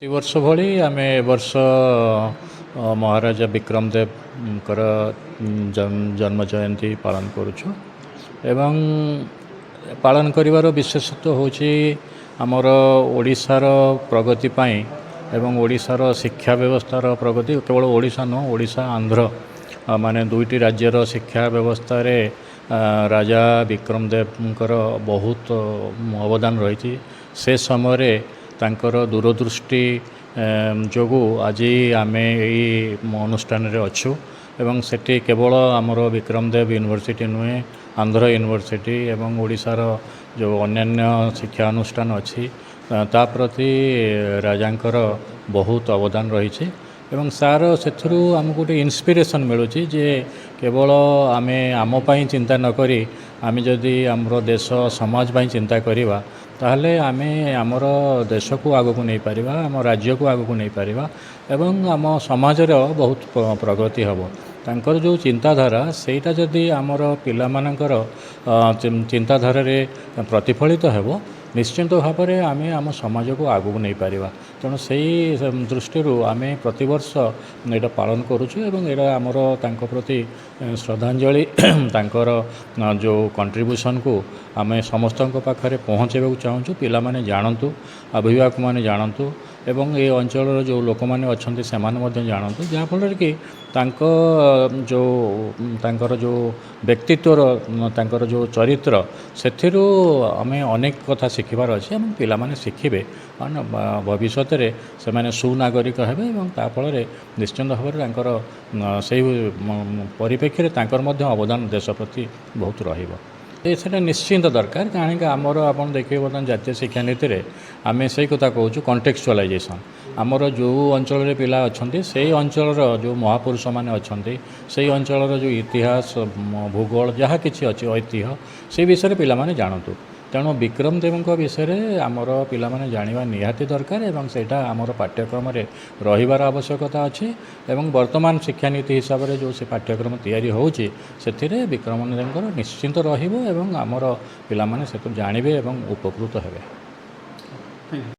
वर्ष भली आम ए वर्ष महाराजा विक्रम देवकर जन्म जयंती पालन करुछु एवं पालन करिवार विशेषत्व होची आमर ओडिशार प्रगति पाई एवं ओडिशार शिक्षा व्यवस्थार प्रगति केवल ओडिशा न ओडिशा आंध्र माने दुईटी राज्यर शिक्षा व्यवस्था रे राजा विक्रम देवकर बहुत अवदान रही से समय तांकर दूरदृष्टि जोगु आज आम यही अनुष्ठान रे अच्छु एवं सेठी केवल आमर विक्रम देव यूनिवर्सिटी नुहे आंध्र यूनिवर्सिटी एवं ओडिशार जो अन्यान्य शिक्षा अनुष्ठान अच्छी ता प्रति राजांकर बहुत अवदान रही एवं सार से आमको गोटे इन्स्पिरेशन मिलूँ जे केवल आम आमपाई चिंता नकरी आम जदि आमर देश समाज पाई चिंता करिबा ताहले आमे आमर देश को आगो को नहीं पारिबा आम राज्य को आगो को नहीं पारिबा एवं आम समाज रे बहुत प्रगति हबो तांकर जो चिंताधारा सेटा जदि आमर पिला मानकर चिंताधारा रे प्रतिफलित हेबो निश्चिंत भाव में आम आम समाज को आगू नहीं पारिबा तेणु से दृष्टि आम प्रतिवर्ष यहाँ पालन करुचु एवं यहाँ आमर तांको प्रति श्रद्धांजलि तांकर जो कंट्रीब्यूशन को आम समस्त पाखे पहुँचेबा चाहूँ पिला माने जानतु अभिभावक माने जानतु एवं ये अंचल जो लोक मैंने अच्छा से जानतु जहाँफल कि जो तांकर जो व्यक्तित्वर तांकर जो चरित्र से आम अनेक कथा शिखबार अच्छे एवं पिला माने शिखिबे भविष्य में से माने सुनागरिक हेबे एवं ता फल निश्चिंत भाव में से परिप्रेक्षी में अवदान देश प्रति बहुत रहिबो से निश्चिंत दरकार कहीं आमर आप देखिए बर्तमान जातीय शिक्षा नीति में आम से कथा कहूँ कंटेक्चुअलाइजेशन आमर जो अंचल पिला अच्छा से अंचल जो महापुरुष मैंने अच्छा से अंचल जो इतिहास भूगोल जहाँ कि अच्छी ऐतिह्य से विषय पिला माने जानतु तेणु विक्रम देव विषय आमर पिला माने जानिबा निहाती दरकार एवं सेटा आमर पाठ्यक्रम रे रहिबार आवश्यकता अच्छी एवं वर्तमान शिक्षा नीति हिसाब से जो से पाठ्यक्रम तैयारी होउची सेथिरे विक्रम देवकर निश्चिंत रहिबो एवं आमर पिला माने से जानबे एवं उपकृत हेबे।